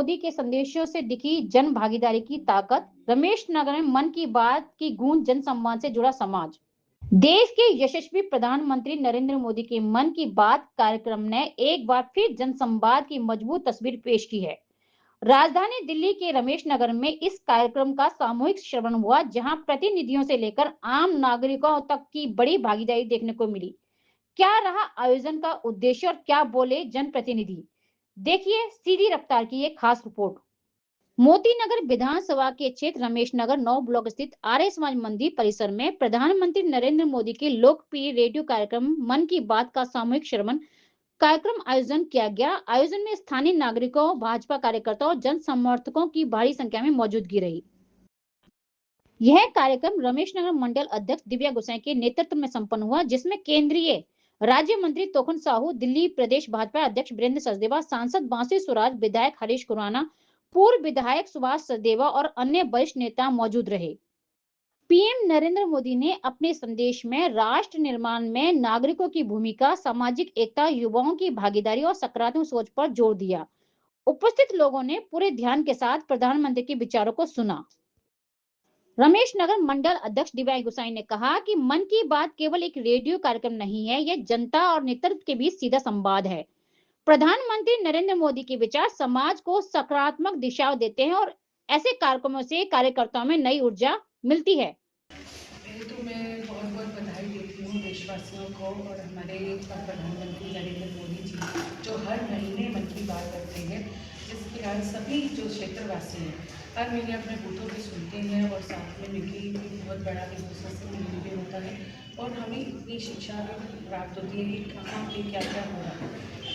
मोदी के संदेशों से दिखी जन भागीदारी की ताकत। रमेश नगर में मन की बात की गूंज, जनसंवाद से जुड़ा समाज। देश के यशस्वी प्रधानमंत्री नरेंद्र मोदी के मन की बात कार्यक्रम ने एक बार फिर जनसंवाद की मजबूत तस्वीर पेश की है। राजधानी दिल्ली के रमेश नगर में इस कार्यक्रम का सामूहिक श्रवण हुआ, जहां प्रतिनिधियों से लेकर आम नागरिकों तक की बड़ी भागीदारी देखने को मिली। क्या रहा आयोजन का उद्देश्य और क्या बोले जनप्रतिनिधि, देखिए सीधी रफ्तार की एक खास रिपोर्ट। मोती नगर विधानसभा के क्षेत्र रमेश नगर 9 ब्लॉक स्थित आर्य समाज मंदिर परिसर में प्रधानमंत्री नरेंद्र मोदी के लोकप्रिय रेडियो कार्यक्रम मन की बात का सामूहिक श्रवण कार्यक्रम आयोजन किया गया। आयोजन में स्थानीय नागरिकों, भाजपा कार्यकर्ताओं और जन समर्थकों की भारी संख्या में मौजूदगी रही। यह कार्यक्रम रमेश नगर मंडल अध्यक्ष दिव्या गोसाई के नेतृत्व में संपन्न हुआ, जिसमें केंद्रीय राज्य मंत्री तोखन साहू, दिल्ली प्रदेश भाजपा अध्यक्ष वीरेंद्र सचदेवा, सांसद बांसी सुराज, विधायक हरीश खुराना, पूर्व विधायक सुभाष सचदेवा और अन्य वरिष्ठ नेता मौजूद रहे। पीएम नरेंद्र मोदी ने अपने संदेश में राष्ट्र निर्माण में नागरिकों की भूमिका, सामाजिक एकता, युवाओं की भागीदारी और सकारात्मक सोच पर जोर दिया। उपस्थित लोगों ने पूरे ध्यान के साथ प्रधानमंत्री के विचारों को सुना। रमेश नगर मंडल अध्यक्ष दिव्या गोसाई ने कहा कि मन की बात केवल एक रेडियो कार्यक्रम नहीं है, यह जनता और नेतृत्व के बीच सीधा संवाद है। प्रधानमंत्री नरेंद्र मोदी के विचार समाज को सकारात्मक दिशा देते हैं और ऐसे कार्यक्रमों से कार्यकर्ताओं में नई ऊर्जा मिलती है। तो मैं बहुत बहुत बधाई देती हूँ देशवासियों को और हमारे प्रधानमंत्री नरेंद्र मोदी जी, जो हर महीने मन की बात करते हैं। इसके बाद सभी जो क्षेत्रवासी हैं हर महीने अपने बूथों पे सुनते हैं और साथ में मिलकर भी बहुत बड़ा एक दूसरे से मिल भी होता है और हमें इतनी शिक्षा भी प्राप्त होती है कि कहाँ पे क्या क्या हो रहा है।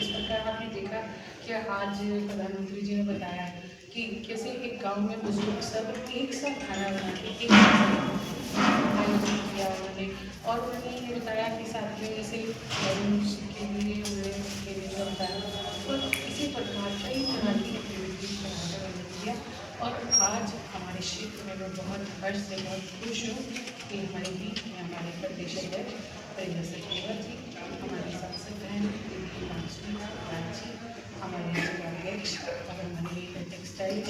इस प्रकार आपने देखा कि आज प्रधानमंत्री जी ने बताया कि कैसे एक गांव में बुजुर्ग सब एक साथ खाना बना के एक आयोजन किया उन्होंने और उन्होंने ये बताया कि साथ में जैसे के लिए बताया और इसी प्रकार कई तरह की एक्टिविटीज किया। और आज हमारे क्षेत्र में मैं बहुत हर्ष से बहुत खुश हूँ कि हमारे बीच में हमारे प्रदेश अध्यक्ष वीरेंद्र सचदेवा जी, हमारे सांसद बहन जी, हमारे जिलाध्यक्ष और हमारे टेक्सटाइल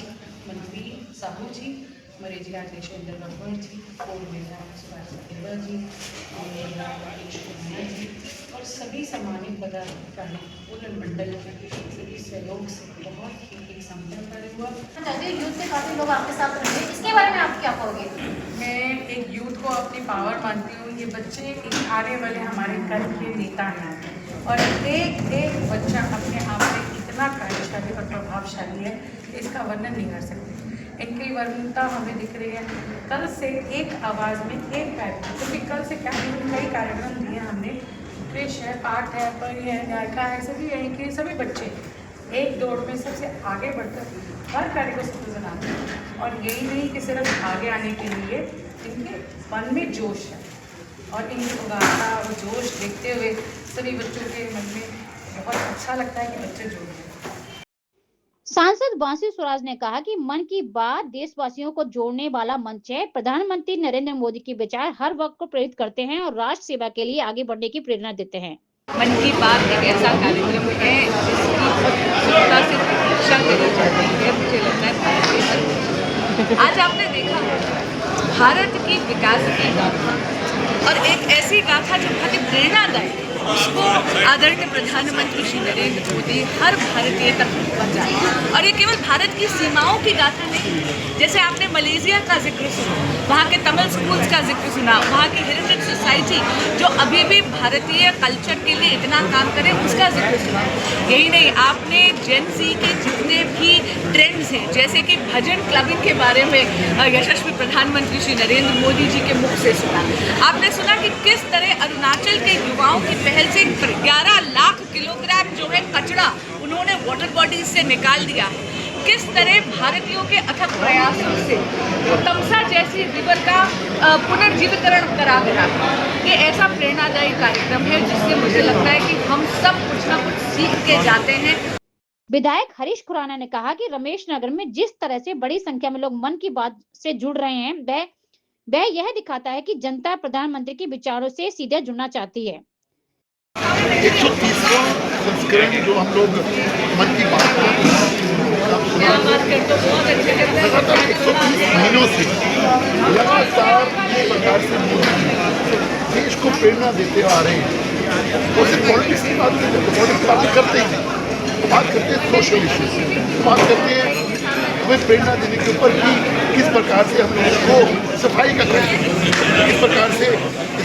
मंत्री साहू जी, हमारे जिलाध्यक्ष इंदर गढ़वाल जी, पूर्व विधायक सुभाष सचदेवा जी, हरीश खुराना जी और सभी सामान्य पदाधिकारी पूर्ण मंडल के सभी सहयोग से बहुत ही एक संपन्न कार्य हुआ। यूथ से काफी लोग आपके साथ रहे, इसके बारे में आप क्या कहोगे? मैं एक यूथ को अपनी पावर मानती हूँ। ये बच्चे एक आने वाले हमारे कल के नेता हैं और एक एक बच्चा अपने आप में इतना कार्यशाली और प्रभावशाली है कि इसका वर्णन नहीं कर सकते। इनकी वर्णता हमें दिख रही है। कल से एक आवाज़ में एक कार्यक्रम, क्योंकि कल से क्या कई कार्यक्रम दिए हमने, कृष है, पाठ है, परी है, गायिका है, सभी यहीं के सभी बच्चे एक दौड़ में सबसे आगे बढ़कर हर कार्य को सफल बनाते हैं। और यही नहीं कि सिर्फ आगे आने के लिए इनके मन में जोश है और इनकी उदारता और जोश देखते हुए सभी बच्चों के मन में बहुत अच्छा लगता है कि बच्चे जोड़ रहे हैं। सांसद बांसी स्वराज ने कहा कि मन की बात देशवासियों को जोड़ने वाला मंच है। प्रधानमंत्री नरेंद्र मोदी के विचार हर वर्ग को प्रेरित करते हैं और राष्ट्र सेवा के लिए आगे बढ़ने की प्रेरणा देते हैं। मन की बात एक ऐसा कार्यक्रम है जिसकी उत्सुकता से प्रतीक्षा करी जाती है। मुझे लगता है भारत के आज आपने देखा भारत की विकास की गाथा और एक ऐसी गाथा जो बहुत ही प्रेरणादायक, उसको आदरणीय प्रधानमंत्री श्री नरेंद्र मोदी हर भारतीय तक पहुंचाए। और ये केवल भारत की सीमाओं की गाथा नहीं, जैसे आपने मलेशिया का जिक्र सुना, वहाँ के तमिल स्कूल्स का जिक्र सुना, वहाँ की हेरिटेज सोसाइटी जो अभी भी भारतीय कल्चर के लिए इतना काम करे उसका जिक्र सुना। यही नहीं, आपने जेन ज़ी के जितने भी ट्रेंड्स हैं, जैसे कि भजन क्लबिंग के बारे में यशस्वी प्रधानमंत्री श्री नरेंद्र मोदी जी के मुख से सुना। आपने सुना कि किस तरह अरुणाचल के युवाओं की पहल से 11 लाख किलोग्राम जो है कचरा उन्होंने वाटर बॉडीज से निकाल दिया है। किस तरह भारतीयों के अथक प्रयासों से तमसा जैसी रिवर का पुनर्जीवितरण करा गया। ये ऐसा प्रेरणादायी कार्यक्रम है जिससे मुझे लगता है कि हम सब कुछ ना कुछ सीख के जाते हैं। विधायक हरीश खुराना ने कहा कि रमेश नगर में जिस तरह से बड़ी संख्या में लोग मन की बात से जुड़ रहे हैं, वह यह दिखाता है कि जनता प्रधानमंत्री के विचारों से सीधे जुड़ना चाहती है। 130 संस्करण जो हम लोग मन की बात लगातार 130 महीनों से लगातार इस प्रकार से मोदी देश को प्रेरणा देते आ रहे हैं। वो सिर्फ पॉलिटिक्स की बात नहीं करते, पॉलिटिक्स बात करते ही नहीं, बात करते हैं सोशल इश्यूज, बात करते हैं हमें प्रेरणा देने के ऊपर कि किस प्रकार से हम लोगों को सफाई का करें, किस प्रकार से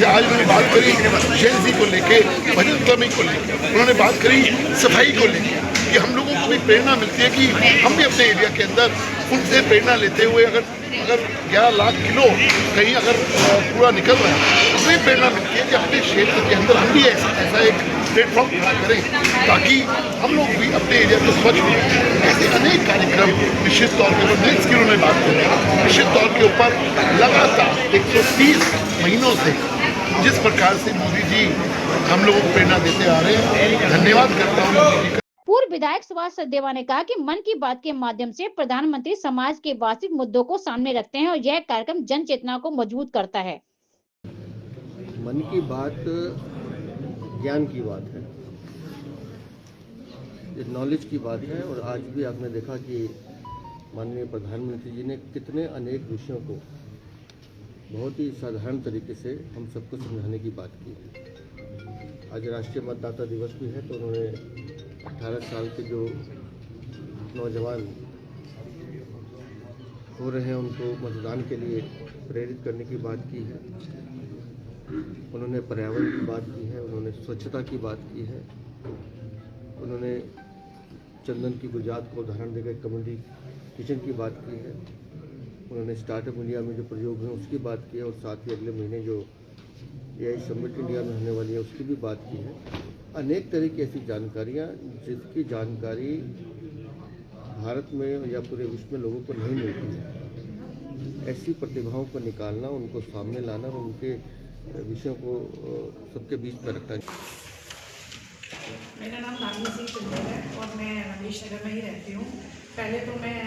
आज उन्होंने बात करी जेएनजी को लेके, भजन क्लबिंग को लेके, उन्होंने बात करी सफाई को लेके कि हम लोगों को भी प्रेरणा मिलती है कि हम भी अपने एरिया के अंदर उनसे प्रेरणा लेते हुए अगर 11 लाख किलो कहीं अगर पूरा निकल रहा है, उसमें प्रेरणा मिलती है कि अपने क्षेत्र के अंदर हम भी ऐसा एक प्लेटफॉर्म करें ताकि हम लोग भी अपने एरिया को स्वच्छ करें। ऐसे अनेक कार्यक्रम निश्चित तौर के ऊपर मिल्स की उन्होंने बात करी, निश्चित तौर के ऊपर लगातार 130 महीनों से जिस प्रकार से मोदी जी हम लोगों को प्रेरणा देते आ रहे हैं, धन्यवाद करता हूँ मोदी जी का। पूर्व विधायक सुभाष सचदेवा ने कहा कि मन की बात के माध्यम से प्रधानमंत्री समाज के वास्तविक मुद्दों को सामने रखते हैं और यह कार्यक्रम जन चेतना को मजबूत करता है। मन की बात ज्ञान की बात है, ये नॉलेज की बात है। और आज भी आपने देखा कि माननीय प्रधानमंत्री जी ने कितने अनेक विषयों को बहुत ही साधारण तरीके से हम सबको समझाने की बात की है। आज राष्ट्रीय मतदाता दिवस भी है, तो उन्होंने 18 साल के जो नौजवान हो रहे हैं उनको मतदान के लिए प्रेरित करने की बात की है। उन्होंने पर्यावरण की बात की है, उन्होंने स्वच्छता की बात की है, उन्होंने चंदन की गुजरात को उदाहरण देकर कम्युनिटी किचन की बात की है, उन्होंने स्टार्टअप इंडिया में जो प्रयोग हैं उसकी बात की है, और साथ ही अगले महीने जो AI समिट इंडिया में होने वाली है उसकी भी बात की है। अनेक तरह की ऐसी जानकारियाँ जिसकी जानकारी भारत में या पूरे विश्व में लोगों को नहीं मिलती है, ऐसी प्रतिभाओं को निकालना, उनको सामने लाना और उनके विषयों को सबके बीच में रखना। मेरा नाम नागनी सिंह चिंदल है और मैं रमेश नगर में ही रहती हूँ। पहले तो मैं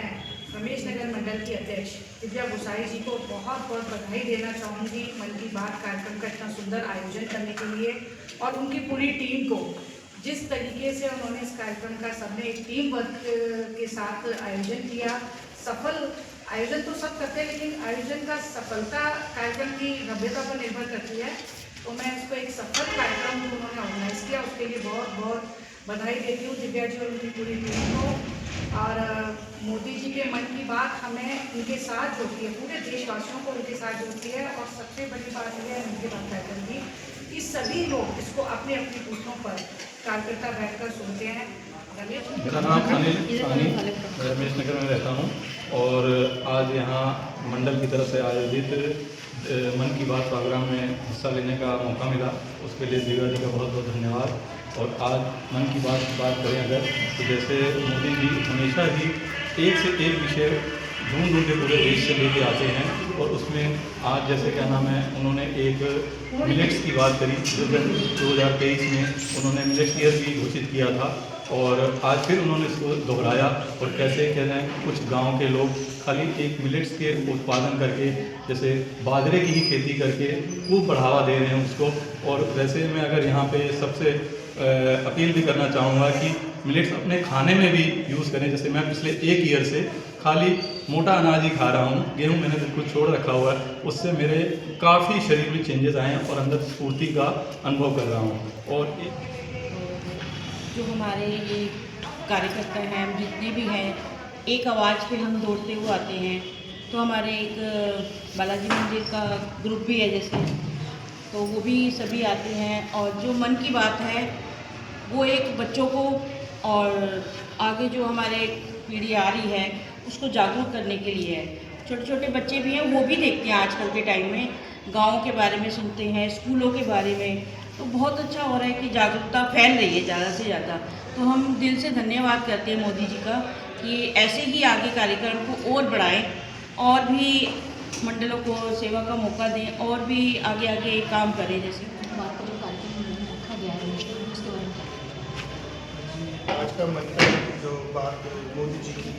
रमेश नगर मंडल की अध्यक्ष दिव्या गुसाई जी को बहुत बहुत बधाई देना चाहूँगी मन की बात कार्यक्रम का इतना सुंदर आयोजन करने के लिए, और उनकी पूरी टीम को जिस तरीके से उन्होंने इस कार्यक्रम का सबने एक टीम वर्क के साथ आयोजन किया। सफल आयोजन तो सब करते हैं, लेकिन आयोजन का सफलता कार्यक्रम की भव्यता पर निर्भर करती है। तो मैं इसको एक सफल कार्यक्रम जो उन्होंने ऑर्गेनाइज किया उसके लिए बहुत बहुत बधाई देती हूँ दिव्या जी और उनकी पूरी टीम को। और मोदी जी के मन की बात हमें उनके साथ जोड़ती है, पूरे देशवासियों को उनके साथ जोड़ती है। और सबसे बड़ी बात यह है मन की बात कार्यक्रम की कि सभी लोग इसको अपने अपने बूथों पर कार्यकर्ता बैठकर सुनते हैं। मेरा नाम अनिल सानी, रमेश नगर में रहता हूँ और आज यहाँ मंडल की तरफ से आयोजित मन की बात प्रोग्राम में हिस्सा लेने का मौका मिला, उसके लिए दिव्या जी का बहुत बहुत धन्यवाद। और आज मन की बात करें अगर, तो जैसे मोदी जी हमेशा ही एक से एक विषय ढूंढ के पूरे देश से लेके आते हैं, और उसमें आज जैसे क्या नाम है, उन्होंने एक मिलेट्स की बात करी जो 2023 में उन्होंने मिलेट्स ईयर भी घोषित किया था, और आज फिर उन्होंने इसको दोहराया। और कैसे कह रहे हैं, कुछ गांव के लोग खाली एक मिलेट्स के उत्पादन करके, जैसे बाजरे की ही खेती करके खूब बढ़ावा दे रहे हैं उसको। और वैसे मैं अगर यहाँ पे सबसे अपील भी करना चाहूँगा कि मिलेट्स अपने खाने में भी यूज़ करें। जैसे मैं पिछले 1 ईयर से खाली मोटा अनाज ही खा रहा हूँ, गेहूँ मैंने बिल्कुल छोड़ रखा हुआ है, उससे मेरे काफ़ी शरीर में चेंजेस आए हैं और अंदर स्फूर्ति का अनुभव कर रहा हूँ। और जो हमारे ये कार्यकर्ता हैं, हम जितने भी हैं, एक आवाज़ पे हम दौड़ते हुए आते हैं। तो हमारे एक बालाजी मंदिर का ग्रुप भी है जैसे, तो वो भी सभी आते हैं। और जो मन की बात है वो एक बच्चों को और आगे जो हमारे पीढ़ी आ रही है उसको जागरूक करने के लिए है। छोटे छोटे बच्चे भी हैं, वो भी देखते हैं आजकल के टाइम में, गाँव के बारे में सुनते हैं, स्कूलों के बारे में। तो बहुत अच्छा हो रहा है कि जागरूकता फैल रही है ज़्यादा से ज़्यादा। तो हम दिल से धन्यवाद करते हैं मोदी जी का कि ऐसे ही आगे कार्यक्रम को और बढ़ाएं और भी मंडलों को सेवा का मौका दें और भी आगे आगे काम करें। जैसे बात का जो कार्यक्रम रखा गया है उसके बारे में आज का मन की जो बात मोदी जी की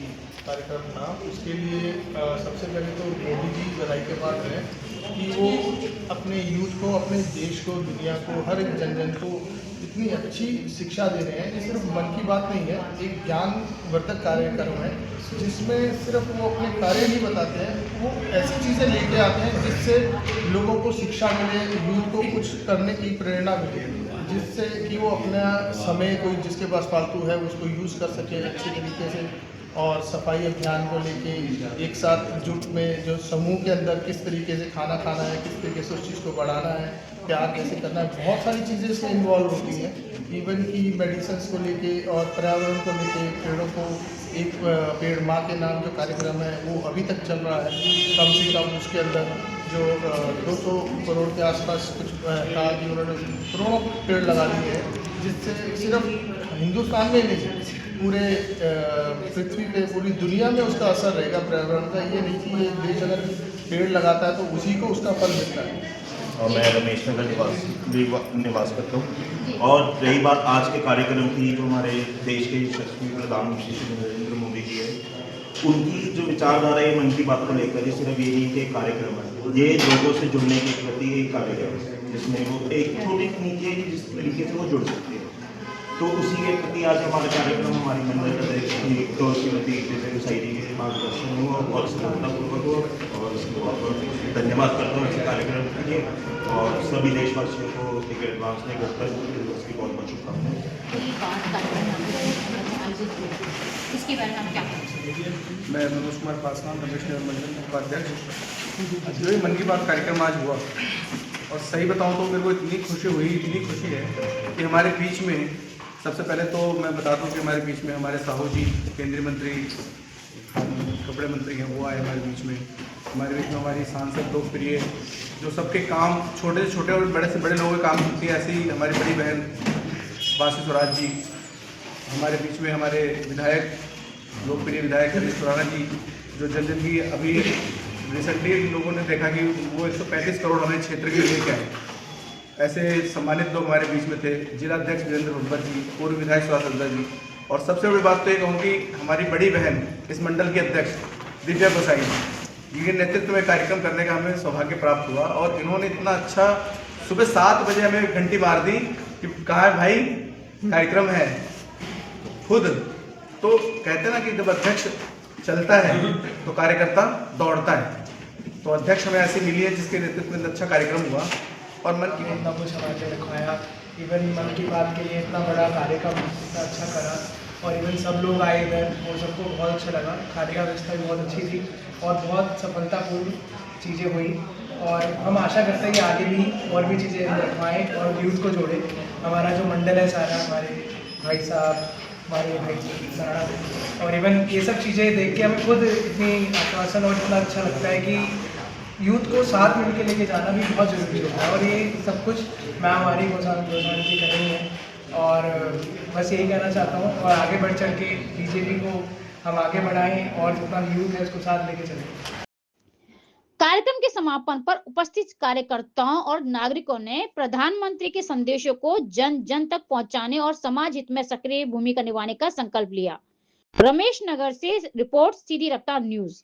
कार्यक्रम था, उसके लिए सबसे पहले तो मोदी जी बधाई के बाद है कि वो अपने यूथ को, अपने देश को, दुनिया को, हर एक जन जन को इतनी अच्छी शिक्षा दे रहे हैं। ये सिर्फ मन की बात नहीं है, एक ज्ञानवर्धक कार्यक्रम है जिसमें सिर्फ वो अपने कार्य नहीं बताते हैं, वो ऐसी चीज़ें लेके आते हैं जिससे लोगों को शिक्षा मिले, यूथ को कुछ करने की प्रेरणा मिले, जिससे कि वो अपना समय कोई जिसके पास फालतू है उसको यूज़ कर सके अच्छे तरीके से। और सफाई अभियान को लेके एक साथ जुट में जो समूह के अंदर किस तरीके से खाना खाना है, किस तरीके से उस चीज़ को बढ़ाना है, प्यार कैसे करना है, बहुत सारी चीज़ें इसमें इन्वॉल्व होती हैं। इवन की मेडिसिन्स को लेके और पर्यावरण को लेके, पेड़ों को एक पेड़ माँ के नाम जो कार्यक्रम है वो अभी तक चल रहा है। कम से कम उसके अंदर जो 200 करोड़ के आसपास कुछ कहा कि उन्होंने करोड़ों पेड़ लगा दिए हैं, जिससे सिर्फ हिंदुस्तान में नहीं पूरे पृथ्वी पे पूरी दुनिया में उसका असर रहेगा पर्यावरण का। ये नहीं कि ये देश अगर पेड़ लगाता है तो उसी को उसका फल मिलता है। और मैं रमेश नगर निवास करता हूँ। और रही बात आज के कार्यक्रम की, जो हमारे देश के यशस्वी प्रधानमंत्री श्री नरेंद्र मोदी जी है, उनकी जो विचारधारा है मन की बात को लेकर, ये सिर्फ ये नहीं कि एक कार्यक्रम है, ये लोगों से जुड़ने के प्रति एक कार्यक्रम है जिसमें वो एक छोटी नीति है जिस तरीके से वो जुड़ सकते हैं। तो उसी के प्रति आज हमारा कार्यक्रम हमारी मंडल अध्यक्ष श्रीमती साइडी के मार्गदर्शन हुआ और सफलतापूर्वक हुआ, और इसको बहुत बहुत धन्यवाद करता हूँ इस कार्यक्रम के लिए, और सभी देशवासियों को एक एडवांस में करता हूँ इसकी बहुत बहुत शुभकामनाएं। इसके बारे में आप क्या कहेंगे? मैं मनोज कुमार पासवान, रमेश नगर मंडल उपाध्यक्ष। जो ये मन की बात कार्यक्रम आज हुआ, और सही बताऊं तो मेरे को इतनी खुशी है कि हमारे बीच में, सबसे पहले तो मैं बता दूं कि हमारे बीच में हमारे साहू जी केंद्रीय मंत्री कपड़े मंत्री हैं, वो आए हमारे बीच में। हमारे बीच में हमारी सांसद लोकप्रिय, जो सबके काम छोटे से छोटे और बड़े से बड़े लोगों के काम होती है, ऐसी हमारी बड़ी बहन बासी स्वराज जी। हमारे बीच में हमारे विधायक, लोकप्रिय विधायक हरीश खुराना जी, जो जल्दी अभी रिसेंटली लोगों ने देखा कि वो 135 करोड़ हमारे क्षेत्र के लिए क्या है। ऐसे सम्मानित लोग हमारे बीच में थे। जिलाध्यक्ष वीरेंद्र भगवत जी, पूर्व विधायक सुभाष चंद्र जी, और सबसे बड़ी बात तो ये कहूँगी, हमारी बड़ी बहन इस मंडल की अध्यक्ष दिव्या गोसाई जी के नेतृत्व में कार्यक्रम करने का हमें सौभाग्य प्राप्त हुआ। और इन्होंने इतना अच्छा सुबह 7 बजे हमें घंटी मार दी कि कहा है भाई कार्यक्रम है। खुद तो कहते ना कि जब अध्यक्ष चलता है तो कार्यकर्ता दौड़ता है, तो अध्यक्ष हमें ऐसी मिली है जिसके नेतृत्व में अच्छा कार्यक्रम हुआ। और मन की इतना कुछ हमारे रखवाया, इवन मन की बात के लिए इतना बड़ा कार्यक्रम इतना अच्छा करा, और इवन सब लोग आए इधर और सबको बहुत अच्छा लगा। खाने का व्यवस्था भी बहुत अच्छी थी और बहुत सफलतापूर्ण चीज़ें हुई, और हम आशा करते हैं कि आगे भी और भी चीज़ें रखवाएँ और यूथ को जोड़े। हमारा जो मंडल है सारा, हमारे भाई साहब, हमारे भाई सारा, और इवन ये सब चीज़ें देख के हमें खुद इतनी आश्वासन और इतना अच्छा लगता है कि यूथ को साथ मिल के लेके जाना भी बहुत ज़रूरी होता है। और ये सब कुछ मैं हमारी गोसाई जी कर रही हैं, और बस यही कहना चाहता हूँ। और आगे बढ़ चढ़ के बीजेपी को हम आगे बढ़ाएं और जितना यूथ है उसको साथ लेके चलें। कार्यक्रम के समापन पर उपस्थित कार्यकर्ताओं और नागरिकों ने प्रधानमंत्री के संदेशों को जन जन तक पहुंचाने और समाज हित में सक्रिय भूमिका निभाने का संकल्प लिया। रमेश नगर से रिपोर्ट, सीधी रफ्तार न्यूज।